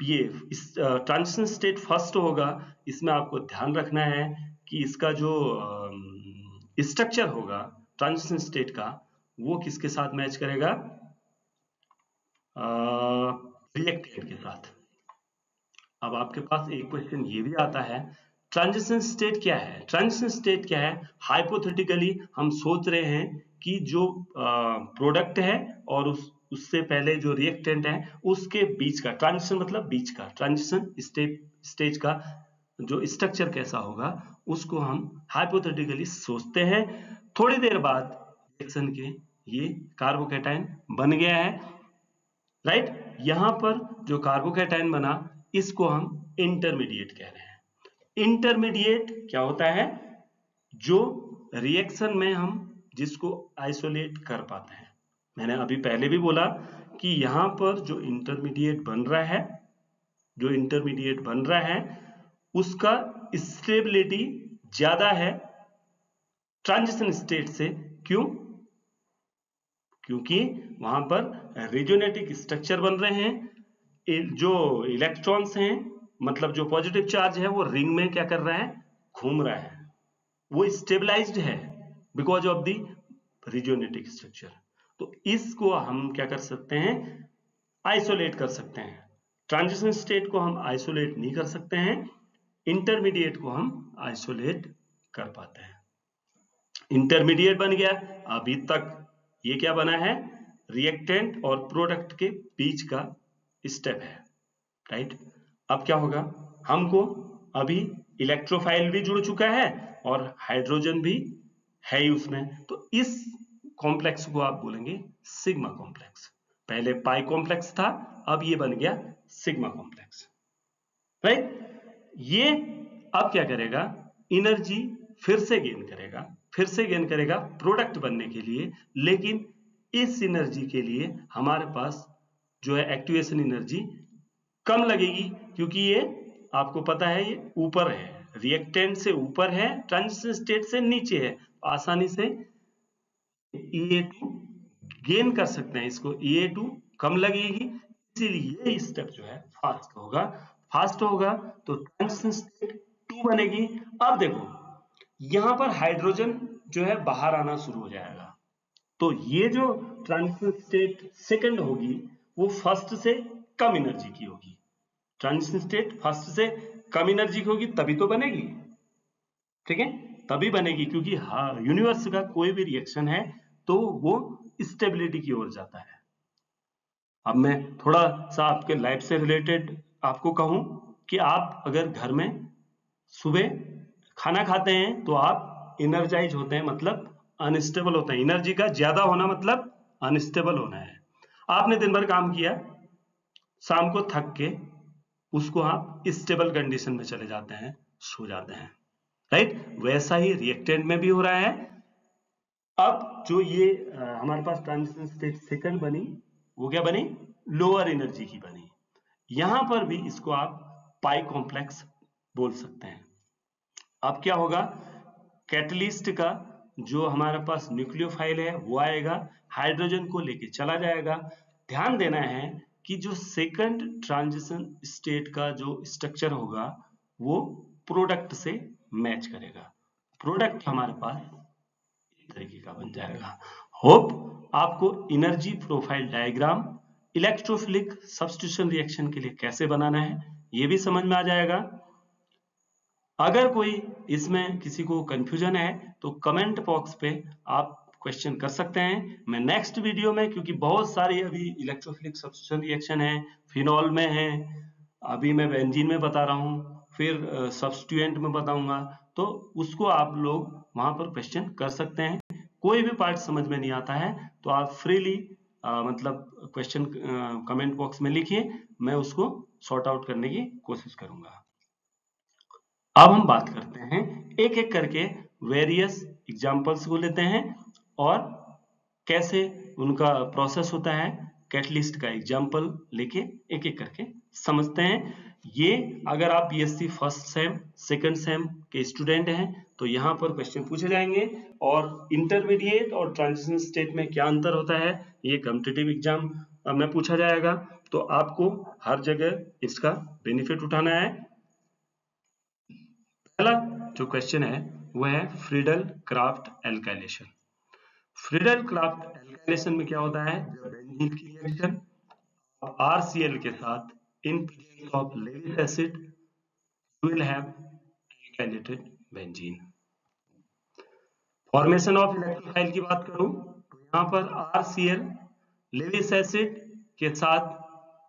ये ट्रांजिशन स्टेट फर्स्ट होगा, इसमें आपको ध्यान रखना है कि इसका जो स्ट्रक्चर होगा ट्रांजिशन स्टेट का वो किसके साथ मैच करेगा? रिएक्टेंट के साथ। अब आपके पास एक क्वेश्चन ये भी आता है ट्रांजिशन स्टेट क्या है? ट्रांजिशन स्टेट क्या है? हाइपोथेटिकली हम सोच रहे हैं कि जो प्रोडक्ट है और उससे पहले जो रिएक्टेंट है उसके बीच का ट्रांजिशन, मतलब बीच का ट्रांजिशन स्टेज का जो स्ट्रक्चर कैसा होगा उसको हम हाइपोथेटिकली सोचते हैं। थोड़ी देर बाद रिएक्शन के ये कार्बोकैटायन बन गया है, राइट। यहां पर जो कार्बोकैटायन बना इसको हम इंटरमीडिएट कह रहे हैं। इंटरमीडिएट क्या होता है? जो रिएक्शन में हम जिसको आइसोलेट कर पाते हैं। मैंने अभी पहले भी बोला कि यहां पर जो इंटरमीडिएट बन रहा है, जो इंटरमीडिएट बन रहा है उसका स्टेबिलिटी ज्यादा है ट्रांजिशन स्टेट से। क्यों? क्योंकि वहां पर रेजोनेटिक स्ट्रक्चर बन रहे हैं। जो इलेक्ट्रॉन्स हैं, मतलब जो पॉजिटिव चार्ज है वो रिंग में क्या कर रहा है? घूम रहा है, वो स्टेबलाइज्ड है बिकॉज ऑफ द रेजोनेटिक स्ट्रक्चर। तो इसको हम क्या कर सकते हैं? आइसोलेट कर सकते हैं। ट्रांजिशन स्टेट को हम आइसोलेट नहीं कर सकते हैं, इंटरमीडिएट को हम आइसोलेट कर पाते हैं। इंटरमीडिएट बन गया। अभी तक ये क्या बना है? रिएक्टेंट और प्रोडक्ट के बीच का स्टेप है, राइट। अब क्या होगा? हमको अभी इलेक्ट्रोफाइल भी जुड़ चुका है और हाइड्रोजन भी है ही उसमें, तो इस कॉम्प्लेक्स को आप बोलेंगे सिग्मा कॉम्प्लेक्स। पहले पाई कॉम्प्लेक्स था, अब ये बन गया सिग्मा कॉम्प्लेक्स, राइट। ये अब क्या करेगा? एनर्जी फिर से गेन करेगा प्रोडक्ट बनने के लिए, लेकिन इस एनर्जी के लिए हमारे पास जो है एक्टिवेशन एनर्जी कम लगेगी, क्योंकि ये आपको पता है ये ऊपर है, रिएक्टेंट से ऊपर है, ट्रांजिशन स्टेट से नीचे है, आसानी से E2 गेन कर सकते हैं, इसको E2 कम लगेगी, इसीलिए ये स्टेप जो है फास्ट होगा तो ट्रांजिशन स्टेट 2 बनेगी। अब देखो यहां पर हाइड्रोजन जो है बाहर आना शुरू हो जाएगा, तो ये जो ट्रांजिशन स्टेट सेकंड होगी वो फर्स्ट से कम एनर्जी की होगी। ट्रांजिशन स्टेट फर्स्ट से कम एनर्जी की होगी तभी तो बनेगी, ठीक है, तभी बनेगी, क्योंकि यूनिवर्स का कोई भी रिएक्शन है तो वो स्टेबिलिटी की ओर जाता है। अब मैं थोड़ा सा आपके लाइफ से रिलेटेड आपको कहूं कि आप अगर घर में सुबह खाना खाते हैं तो आप एनर्जाइज होते हैं, मतलब अनस्टेबल होते हैं। एनर्जी का ज्यादा होना मतलब अनस्टेबल होना है। आपने दिन भर काम किया, शाम को थक के उसको आप स्टेबल कंडीशन में चले जाते हैं, सो जाते हैं, राइट। वैसा ही रिएक्टेंट में भी हो रहा है। अब जो ये हमारे पास ट्रांजिशन स्टेट सेकंड बनी, वो क्या बनी? लोअर एनर्जी की बनी। यहां पर भी इसको आप पाई कॉम्प्लेक्स बोल सकते हैं। अब क्या होगा? कैटलिस्ट का जो हमारे पास न्यूक्लियोफाइल है वो आएगा, हाइड्रोजन को लेके चला जाएगा। ध्यान देना है कि जो सेकंड ट्रांजिशन स्टेट का जो स्ट्रक्चर होगा वो प्रोडक्ट से मैच करेगा। प्रोडक्ट हमारे पास इस तरीके का बन जाएगा। होप आपको energy profile diagram electrophilic substitution reaction के लिए कैसे बनाना है ये भी समझ में आ जाएगा। अगर कोई इसमें किसी को कंफ्यूजन है तो कमेंट बॉक्स पे आप क्वेश्चन कर सकते हैं। मैं नेक्स्ट वीडियो में, क्योंकि बहुत सारी अभी इलेक्ट्रोफिलिक सब्स्टिट्यूशन रिएक्शन है, फिनॉल में है, अभी मैं बेंजीन में बता रहा हूँ, फिर सब्स्टिट्यूएंट में बताऊंगा, तो उसको आप लोग वहां पर क्वेश्चन कर सकते हैं। कोई भी पार्ट समझ में नहीं आता है तो आप फ्रीली मतलब क्वेश्चन कमेंट बॉक्स में लिखिए, मैं उसको सॉर्ट आउट करने की कोशिश करूंगा। अब हम बात करते हैं एक एक करके वेरियस एग्जांपल्स को लेते हैं और कैसे उनका प्रोसेस होता है, कैटलिस्ट का एग्जांपल लेके एक एक करके समझते हैं। ये अगर आप BSc first sem second same के स्टूडेंट हैं तो यहाँ पर क्वेश्चन पूछे जाएंगे, और इंटरमीडिएट और ट्रांजिशन स्टेट में क्या अंतर होता है ये कॉम्पिटिटिव एग्जाम में पूछा जाएगा, तो आपको हर जगह इसका बेनिफिट उठाना है। पहला जो क्वेश्चन है वो है Friedel craft alkylation. Friedel craft alkylation में क्या होता है? जब बेंजीन की रिएक्शन RCl के साथ in presence of Lewis acid will have alkylated benzene. Formation of electrophile की बात करूं तो यहाँ पर RCl लेविस एसिड के साथ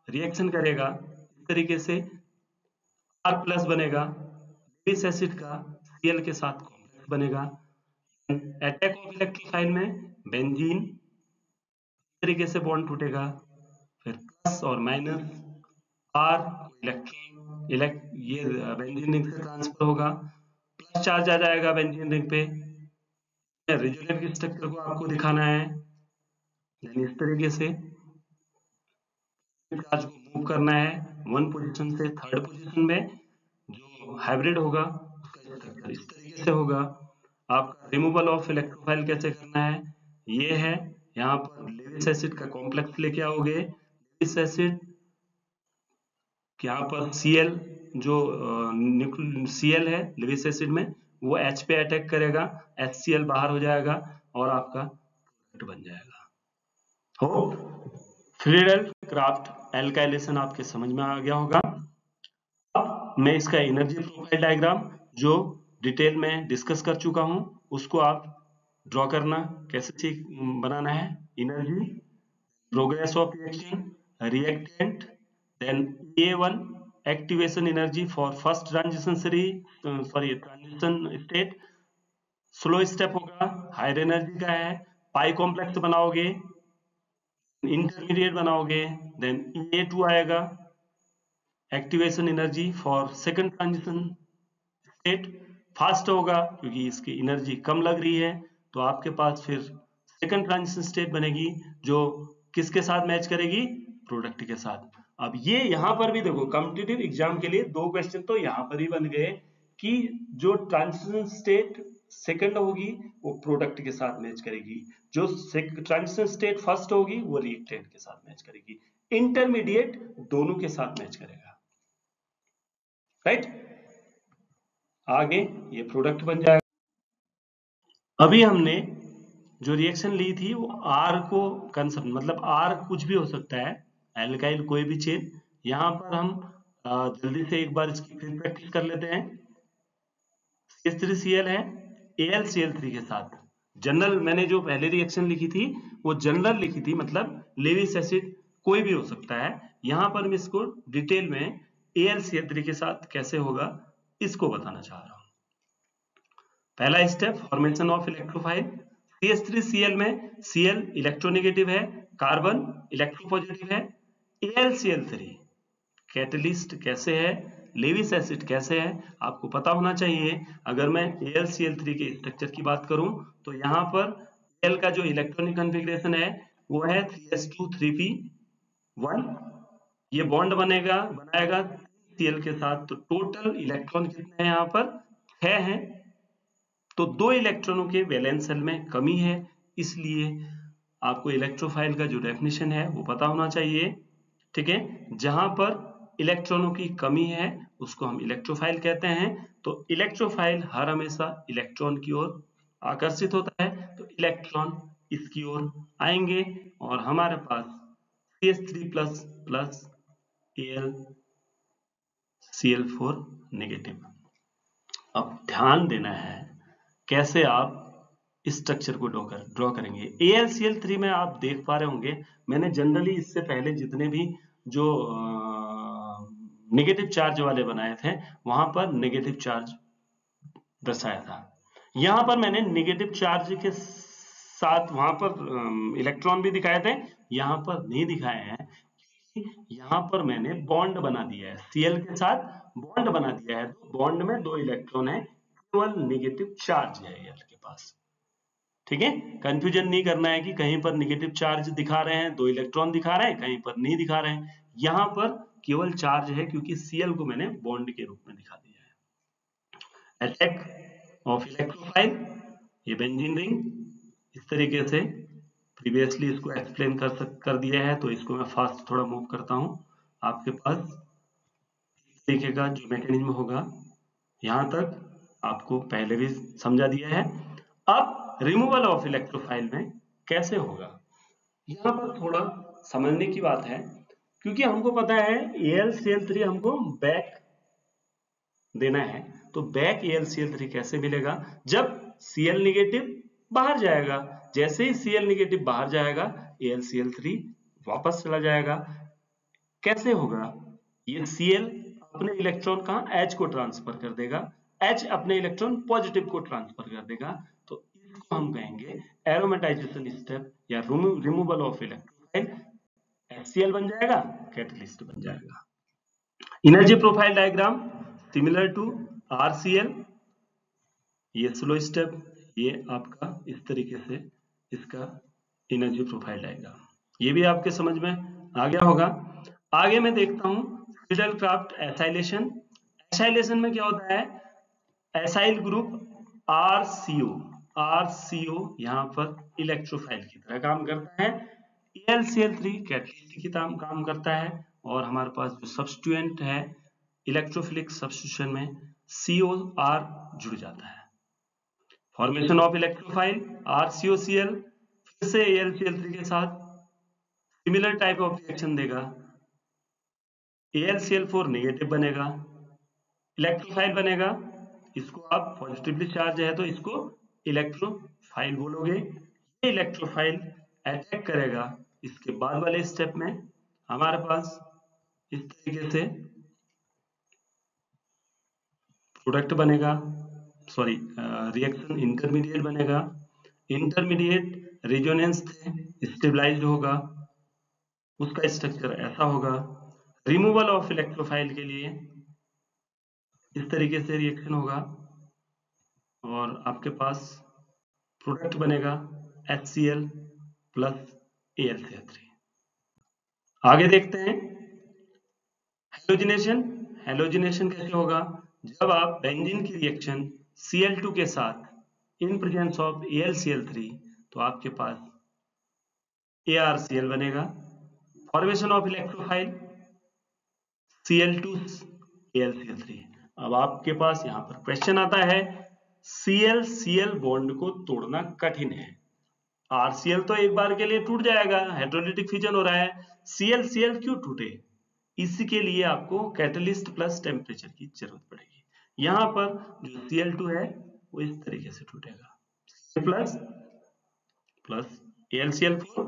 रिएक्शन करेगा, इस तरीके से R प्लस बनेगा, लेविस एसिड का Cl के साथ कॉम्प्लेक्स बनेगा। अटैक ऑफ इलेक्ट्रोफाइल में बेंजीन इस तरीके से बॉन्ड टूटेगा, फिर प्लस और माइनस R इलेक्ट्रॉन ये बेंजीन रिंग से ट्रांसफर होगा, प्लस चार्ज आ जाएगा बेंजीन रिंग पे। रिजोनेट के स्ट्रक्चर को आपको दिखाना है, यानी इस तरीके से चार्ज को मूव करना है वन पोजीशन से थर्ड पोजीशन में। जो हाइब्रिड होगा उसका स्ट्रक्चर इस तरीके से होगा। आपका रिमूवल ऑफ इलेक्ट्रोफाइल कैसे करना है, ये है। यहाँ पर लेविस एसिड का कॉम्प्लेक्स लेके आओगे, लेविस एसिड यहाँ पर Cl जो Cl है लेविस एसिड में, वो H पे अटैक करेगा, HCl बाहर हो जाएगा और आपका प्रोडक्ट बन जाएगा। होप फ्रीडल क्राफ्ट एल्काइलेशन आपके समझ में आ गया होगा। अब मैं इसका एनर्जी प्रोफाइल डायग्राम जो डिटेल में डिस्कस कर चुका हूं उसको आप ड्रॉ करना कैसे बनाना है। Energy, progress of reaction, reactant, then A1 activation energy for first transition state, slow step होगा, हायर एनर्जी का है, पाई कॉम्प्लेक्स बनाओगे, इंटरमीडिएट बनाओगे, देन A2 आएगा, activation energy for second transition state, fast होगा क्योंकि इसकी एनर्जी कम लग रही है, तो आपके पास फिर सेकंड ट्रांजिशन स्टेट बनेगी जो किसके साथ मैच करेगी, प्रोडक्ट के साथ। अब ये यहां पर भी देखो कॉम्पिटिटिव एग्जाम के लिए दो क्वेश्चन तो यहां पर ही बन गए कि जो ट्रांजिशन स्टेट सेकंड होगी वो प्रोडक्ट के साथ मैच करेगी, जो ट्रांजिशन स्टेट फर्स्ट होगी वो रिएक्टेंट के साथ मैच करेगी, इंटरमीडिएट दोनों के साथ मैच करेगा, राइट। आगे ये प्रोडक्ट बन जाएगा। अभी हमने जो रिएक्शन ली थी वो R को कंसेप्ट, मतलब R कुछ भी हो सकता है, एल्काइल कोई भी चेन। यहां पर हम जल्दी से एक बार इसकी फिर प्रैक्टिस कर लेते हैं। CH3Cl है AlCl3 के साथ। जनरल मैंने जो पहले रिएक्शन लिखी थी वो जनरल लिखी थी, मतलब लेविस एसिड कोई भी हो सकता है। यहां पर मैं इसको डिटेल में AlCl3 के साथ कैसे होगा इसको बताना चाह रहा हूं। पहला step formation of electrophile. CH3Cl में Cl इलेक्ट्रोनेगेटिव है, कार्बन इलेक्ट्रोपॉजिटिव है, AlCl3 कैटलिस्ट कैसे है, लेविस एसिड कैसे है, आपको पता होना चाहिए। अगर मैं AlCl3 के स्ट्रक्चर की बात करूं तो यहाँ पर Al का जो इलेक्ट्रॉनिक कॉन्फ़िगरेशन है वो है 3s2 3p1, ये बॉन्ड बनाएगा Cl के साथ, तो टोटल इलेक्ट्रॉन कितने हैं यहाँ पर 6 हैं, तो 2 इलेक्ट्रॉनों के वैलेंस शेल में कमी है, इसलिए आपको इलेक्ट्रोफाइल का जो डेफिनेशन है वो पता होना चाहिए, ठीक है। जहां पर इलेक्ट्रॉनों की कमी है उसको हम इलेक्ट्रोफाइल कहते हैं। तो इलेक्ट्रोफाइल हर हमेशा इलेक्ट्रॉन की ओर आकर्षित होता है, तो इलेक्ट्रॉन इसकी ओर आएंगे और हमारे पास CH3 plus plus AlCl4 negative. अब ध्यान देना है कैसे आप स्ट्रक्चर को ड्रॉ करेंगे। AlCl3 में आप देख पा रहे होंगे मैंने जनरली इससे पहले जितने भी जो नेगेटिव चार्ज वाले बनाए थे वहां पर नेगेटिव चार्ज दर्शाया था। यहां पर मैंने नेगेटिव चार्ज के साथ वहां पर इलेक्ट्रॉन भी दिखाए थे, यहां पर नहीं दिखाए हैं। यहां पर मैंने बॉन्ड बना दिया है, Cl के साथ बॉन्ड बना दिया है, तो बॉन्ड में 2 इलेक्ट्रॉन है, केवल नेगेटिव चार्ज है Al के पास, ठीक है। कंफ्यूजन नहीं करना है कि कहीं पर नेगेटिव चार्ज दिखा रहे हैं, 2 इलेक्ट्रॉन दिखा रहे हैं, कहीं पर नहीं दिखा रहे हैं, यहां पर केवल चार्ज है क्योंकि Cl को मैंने बॉन्ड के रूप में दिखा दिया है। अटैक ऑफ इलेक्ट्रोफाइल, ये बेंजीन रिंग इस तरीके से प्रीवियसली इसको एक्सप्लेन कर दिया है, तो इसको मैं फास्ट थोड़ा मूव करता हूं। आपके पास इस तरीके का जो मैकेनिज्म होगा यहां तक आपको पहले भी समझा दिया है। अब रिमूवल ऑफ इलेक्ट्रोफाइल में कैसे होगा, यहां पर थोड़ा समझने की बात है, क्योंकि हमको पता है AlCl3 हमको बैक देना है तो बैक AlCl3 कैसे मिलेगा? जब Cl निगेटिव बाहर जाएगा, जैसे ही Cl निगेटिव बाहर जाएगा AlCl3 वापस चला जाएगा। कैसे होगा? ये Cl अपने इलेक्ट्रॉन कहाँ H को ट्रांसफर कर देगा, H अपने इलेक्ट्रॉन पॉजिटिव को ट्रांसफर कर देगा, तो इसको हम कहेंगे एरोमेटाइजेशन स्टेप या रिमूवल ऑफ इलेक्ट्रोफाइल। HCl बन जाएगा, कैटलिस्ट बन जाएगा। Energy profile diagram similar to RCl, ये स्लो स्टेप, ये आपका इस तरीके से इसका एनर्जी प्रोफाइल डायग्राम, ये भी आपके समझ में आ गया होगा। आगे मैं देखता हूं फिडेलक्राफ्ट एसाइलेशन। एसाइलेशन में क्या होता है? एसाइल ग्रुप RCO यहाँ पर इलेक्ट्रोफाइल की तरह काम करता है, AlCl3 कैटलिस्ट की तरह काम करता है, और हमारे पास जो सब्स्टिट्यूएंट है इलेक्ट्रोफिलिक सब्स्टिट्यूशन में COR जुड़ जाता है। फॉर्मेशन ऑफ इलेक्ट्रोफाइल RCOCl फिर से AlCl3 के साथ सिमिलर टाइप ऑफ रिएक्शन देगा, AlCl4 नेगेटिव बनेगा, इलेक्ट्रोफाइल बनेगा, इसको आप पॉजिटिवली चार्ज है तो इसको इलेक्ट्रोफाइल बोलोगे। ये इलेक्ट्रोफाइल अटैक करेगा, इसके बाद वाले स्टेप में हमारे पास इस तरीके से प्रोडक्ट बनेगा, सॉरी रिएक्शन इंटरमीडिएट बनेगा, इंटरमीडिएट रेजोनेंस से स्टेबलाइज्ड होगा, उसका स्ट्रक्चर ऐसा होगा। रिमूवल ऑफ इलेक्ट्रोफाइल के लिए इस तरीके से रिएक्शन होगा और आपके पास प्रोडक्ट बनेगा HCl प्लस AlCl3। आगे देखते हैं हेलोजिनेशन। हेलोजिनेशन कैसे होगा? जब आप बेंजीन की रिएक्शन Cl2 के साथ इन प्रेजेंस ऑफ AlCl3 तो आपके पास ArCl बनेगा। Formation of electrophile Cl2 AlCl3। अब आपके पास यहाँ पर क्वेश्चन आता है, Cl-Cl बॉन्ड को तोड़ना कठिन है, RCl तो एक बार के लिए टूट जाएगा, हाइड्रोलिटिक फ्यूजन हो रहा है, Cl-Cl क्यों टूटे? इसके लिए आपको कैटलिस्ट प्लस टेम्परेचर की जरूरत पड़ेगी। यहाँ पर जो Cl2 है वो इस तरीके से टूटेगा, प्लस प्लस AlCl4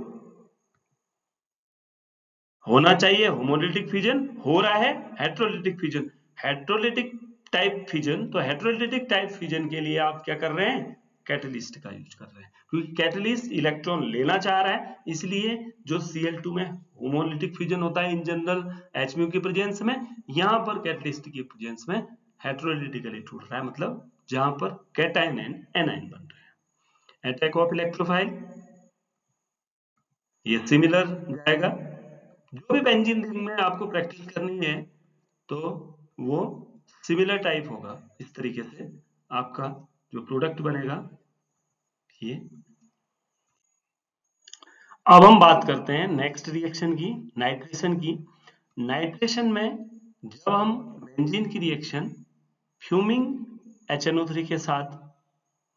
होना चाहिए होमोलिटिक फ्यूजन, हो रहा है heterolytic fusion, heterolytic type fusion. तो हेटेरोलिटिक टाइप फ्यूजन के लिए आप क्या कर रहे हैं? कैटलिस्ट का यूज कर रहे हैं, क्योंकि कैटलिस्ट इलेक्ट्रॉन लेना चाह रहा है, इसलिए जो Cl2 में होमोलिटिक फ्यूजन होता है इन जनरल HMU की प्रेजेंस में, यहाँ पर कैटलिस्ट की प्रेजेंस में हेटेरोलिटिकली टूट रहा है, मतलब जहां पर कैटायन एंड एनायन बन रहे हैं। अटैक ऑफ इलेक्ट्रोफाइल ये सिमिलर जाएगा, जो भी बेंजीन रिंग में आपको प्रैक्टिस करनी है तो वो सिमिलर टाइप होगा। इस तरीके से आपका जो प्रोडक्ट बनेगा ये। अब हम बात करते हैं नेक्स्ट रिएक्शन की, नाइट्रेशन की। नाइट्रेशन में जब हम बेंजीन की रिएक्शन फ्यूमिंग HNO3 के साथ,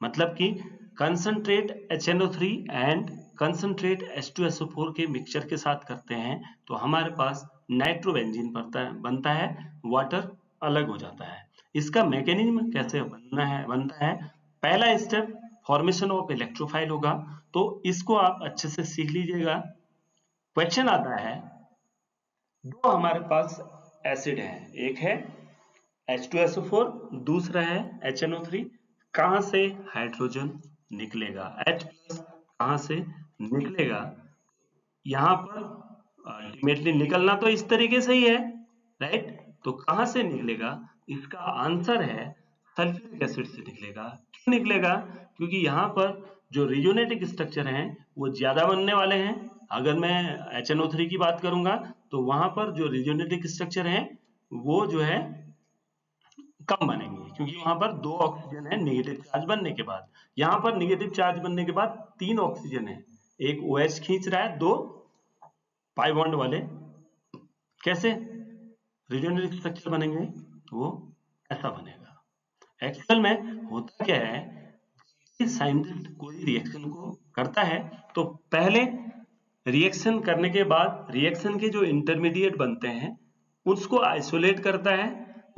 मतलब कि concentrate HNO3 and concentrate H2SO4 के मिक्सचर के साथ करते हैं तो हमारे पास नाइट्रोबेंजीन बनता है, वाटर अलग हो जाता है। इसका मैकेनिज्म कैसे बनता है? पहला स्टेप फॉर्मेशन ऑफ इलेक्ट्रोफाइल होगा, तो इसको आप अच्छे से सीख लीजिएगा। क्वेश्चन आता है, दो हमारे पास एसिड है, एक है H2SO4, दूसरा है HNO3, कहां से हाइड्रोजन निकलेगा? H प्लस कहां से निकलेगा? यहां पर अल्टीमेटली निकलना तो इस तरीके से ही है, राइट? तो कहां से निकलेगा? इसका आंसर है सल्फ्यूरिक एसिड से निकलेगा। क्यों निकलेगा? क्योंकि यहाँ पर जो रिजोनेटिक स्ट्रक्चर हैं वो ज्यादा बनने वाले हैं। अगर मैं HNO3 की बात करूंगा तो वहां पर जो रिजोनेटिक स्ट्रक्चर है वो जो है कम बनेंगे, क्योंकि वहां पर 2 ऑक्सीजन है नेगेटिव चार्ज बनने के बाद। यहाँ पर नेगेटिव चार्ज बनने के बाद 3 ऑक्सीजन है, एक OH खींच रहा है, 2 पाई बॉन्ड वाले। कैसे रिजोनेटिक स्ट्रक्चर बनेंगे? वो ऐसा बनेगा। एक्चुअल में होता क्या है, साइंटिस्ट कोई रिएक्शन को करता है तो पहले रिएक्शन करने के बाद रिएक्शन के जो इंटरमीडिएट बनते हैं उसको आइसोलेट करता है,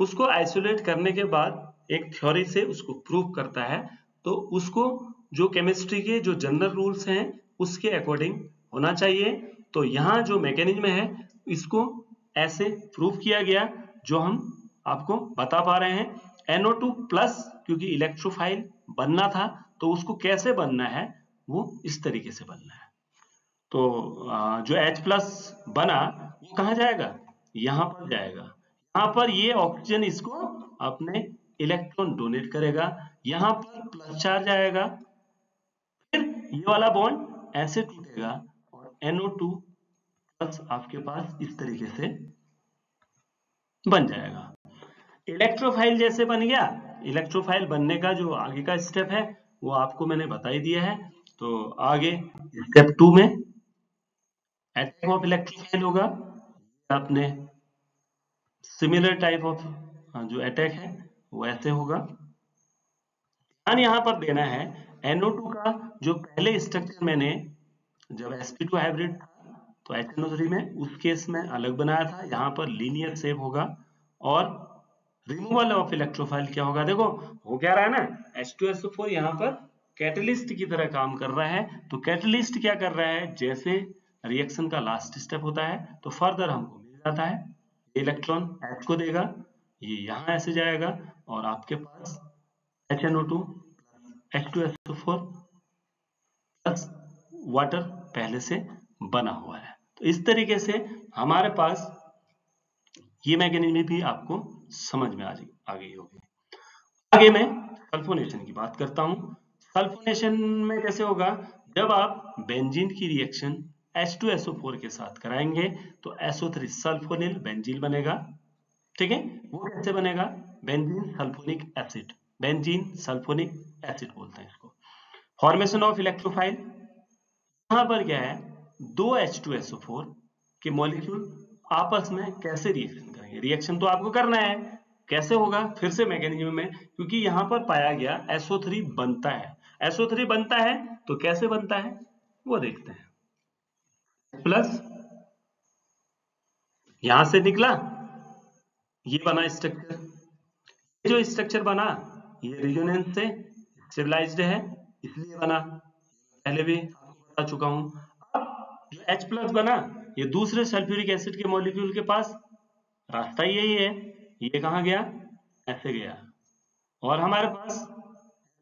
उसको आइसोलेट करने के बाद एक थ्योरी से उसको प्रूव करता है, तो उसको जो केमिस्ट्री के जो जनरल रूल्स हैं उसके अकॉर्डिंग होना चाहिए। तो यहाँ जो मैकेनिज्म है इसको ऐसे प्रूव किया गया जो हम आपको बता पा रहे हैं। NO2 प्लस क्योंकि इलेक्ट्रोफाइल बनना था तो उसको कैसे बनना है वो इस तरीके से बनना है। तो जो H प्लस बना वो कहाँ जाएगा, यहाँ पर जाएगा। यहाँ पर ये ऑक्सीजन इसको अपने इलेक्ट्रॉन डोनेट करेगा, यहाँ पर प्लस चार्ज आएगा, फिर ये वाला बॉन्ड ऐसे टूटेगा और NO2 प्लस आपके पास इस तरीके से बन जाएगा। इलेक्ट्रोफाइल जैसे बन गया। इलेक्ट्रोफाइल बनने का जो आगे का स्टेप है वो आपको मैंने बता ही दिया है। तो आगे स्टेप 2 में अटैक ऑफ इलेक्ट्रोफाइल होगा। आपने सिमिलर टाइप ऑफ जो अटैक है वो ऐसे होगा। ध्यान यहाँ पर देना है NO2 का जो पहले स्ट्रक्चर मैंने जब sp2 हाइब्रिड था तो HNO3 में उस केस में अलग बनाया था, यहाँ पर लीनियर शेप होगा। और रिमूवल ऑफ इलेक्ट्रोफाइल क्या होगा, देखो हो क्या रहा है ना, H2SO4 यहाँ पर कैटलिस्ट की तरह काम कर रहा है। तो कैटलिस्ट क्या कर रहा है, जैसे रिएक्शन का लास्ट स्टेप होता है तो फर्दर हमको मिल जाता है, इलेक्ट्रॉन H को देगा, ये यहाँ ऐसे जाएगा और आपके पास HNO2 H2SO4 प्लस वाटर पहले से बना हुआ है। तो इस तरीके से हमारे पास ये मैकेनिज्म भी आपको समझ में आ गई होगी। आगे मैं सल्फोनेशन की बात करता हूं। सल्फोनेशन में कैसे होगा, जब आप बेंजीन की रिएक्शन H2SO4 के साथ कराएंगे तो SO3 सल्फोनिल बेंजीन बनेगा। ठीक है, वो कैसे बनेगा, benzene sulphonic acid, benzene sulphonic acid बोलते हैं इसको। फॉर्मेशन ऑफ इलेक्ट्रोफाइल, यहां पर क्या है, दो H2SO4 के मॉलिक्यूल आपस में कैसे रिएक्शन करेंगे, रिएक्शन तो आपको करना है, कैसे होगा फिर से मैकेनिज्म में, क्योंकि यहां पर पाया गया SO3 बनता है। SO3 बनता है तो कैसे बनता है वो देखते हैं। प्लस यहां से निकला, ये बना स्ट्रक्चर, जो स्ट्रक्चर बना ये रेजोनेंस से स्टेबलाइज्ड है इसलिए बना, पहले भी आपको बता चुका हूं। अब जो H प्लस बना ये दूसरे सल्फ्यूरिक एसिड के मॉलिक्यूल के पास रास्ता यही है, ये कहां गया, ऐसे गया और हमारे पास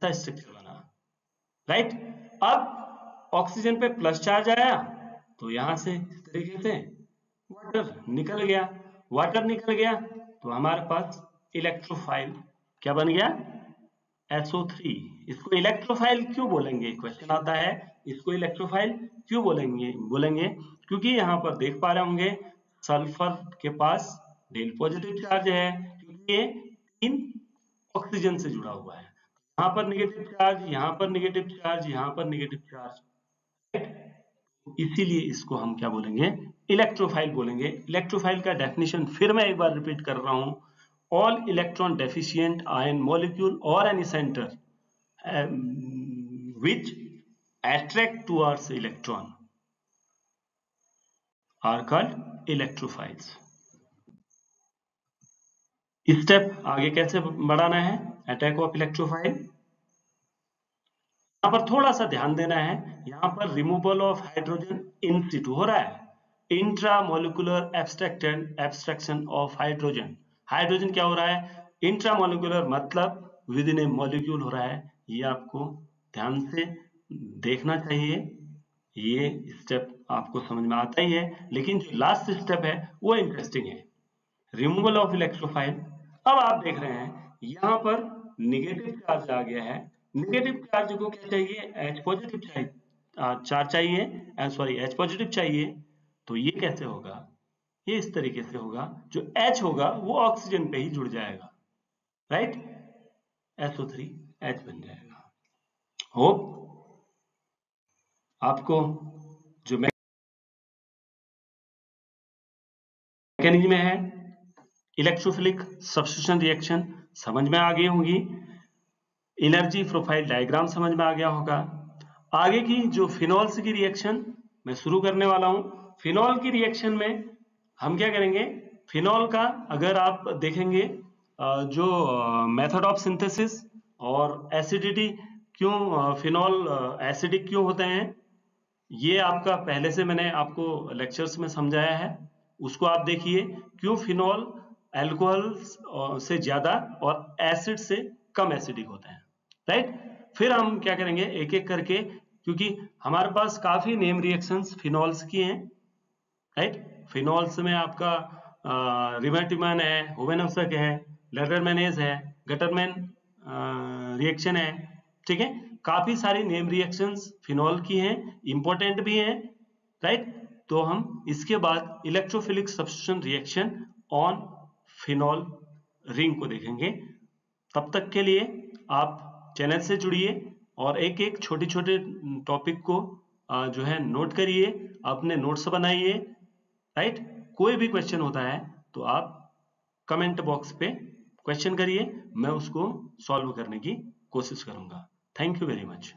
ऐसा स्ट्रक्चर बना, राइट। अब ऑक्सीजन पे प्लस चार्ज आया तो यहां से इस तरीके से वाटर निकल गया, वाटर निकल गया तो हमारे पास इलेक्ट्रोफाइल क्या बन गया, SO3। इसको इलेक्ट्रोफाइल क्यों बोलेंगे, क्वेश्चन आता है, इसको इलेक्ट्रोफाइल क्यों बोलेंगे क्योंकि यहाँ पर देख पा रहे होंगे सल्फर के पास डेल पॉजिटिव चार्ज है, क्योंकि ये 3 ऑक्सीजन से जुड़ा हुआ है। यहाँ पर नेगेटिव चार्ज, यहाँ पर नेगेटिव चार्ज, यहाँ पर नेगेटिव चार्ज, इसीलिए इसको हम क्या बोलेंगे, इलेक्ट्रोफाइल बोलेंगे। इलेक्ट्रोफाइल का डेफिनेशन फिर मैं एक बार रिपीट कर रहा हूं, all electron deficient ion molecule or any center which attract towards electron are called electrophiles। Step आगे कैसे बढ़ाना है, अटैक ऑफ इलेक्ट्रोफाइल, यहां पर थोड़ा सा ध्यान देना है, यहां पर removal of hydrogen in Situ हो रहा है, intramolecular abstraction of hydrogen. Hydrogen क्या हो रहा है, इंट्रामोलिकुलर मतलब विद इन ए मॉलिक्यूल हो रहा है, ये आपको ध्यान से देखना चाहिए। ये स्टेप आपको समझ में आता ही है, लेकिन जो लास्ट स्टेप है वो इंटरेस्टिंग है, रिमूवल ऑफ इलेक्ट्रोफाइल। अब आप देख रहे हैं यहाँ पर निगेटिव चार्ज आ गया है, निगेटिव चार्ज को क्या चाहिए, H पॉजिटिव चाहिए, चार्ज चाहिए, सॉरी H पॉजिटिव चाहिए। तो ये कैसे होगा, ये इस तरीके से होगा, जो H होगा वो ऑक्सीजन पे ही जुड़ जाएगा, राइट, SO3 H बन जाएगा। होप आपको जो मैकेनिज्म है इलेक्ट्रोफिलिक सब्स्टिट्यूशन रिएक्शन समझ में आ गई होगी, एनर्जी प्रोफाइल डायग्राम समझ में आ गया होगा। आगे की जो फिनॉल्स की रिएक्शन मैं शुरू करने वाला हूं। फिनॉल की रिएक्शन में हम क्या करेंगे, फिनॉल का अगर आप देखेंगे जो मेथड ऑफ सिंथेसिस और एसिडिटी, क्यों फिनॉल एसिडिक क्यों होते हैं, ये आपका पहले से मैंने आपको लेक्चर्स में समझाया है, उसको आप देखिए। क्यों फिनॉल अल्कोहल से ज्यादा और एसिड से कम एसिडिक होते हैं, राइट। फिर हम क्या करेंगे एक एक करके, क्योंकि हमारे पास काफी नेम रिएक्शंस फिनॉल्स की हैं, राइट। फिनॉल्स में आपका रिमेटिमन है, होवेनोसक है, लेटरमैनेज है, गटरमैन रिएक्शन है, ठीक है। काफी सारी नेम रिएक्शंस फिनॉल की हैं, इंपॉर्टेंट भी हैं, राइट। तो हम इसके बाद electrophilic substitution reaction on phenol ring को देखेंगे। तब तक के लिए आप चैनल से जुड़िए और एक एक छोटे छोटे टॉपिक को जो है नोट करिए, अपने नोट्स बनाइए, राइट। कोई भी क्वेश्चन होता है तो आप कमेंट बॉक्स पे क्वेश्चन करिए, मैं उसको सॉल्व करने की कोशिश करूंगा। Thank you very much.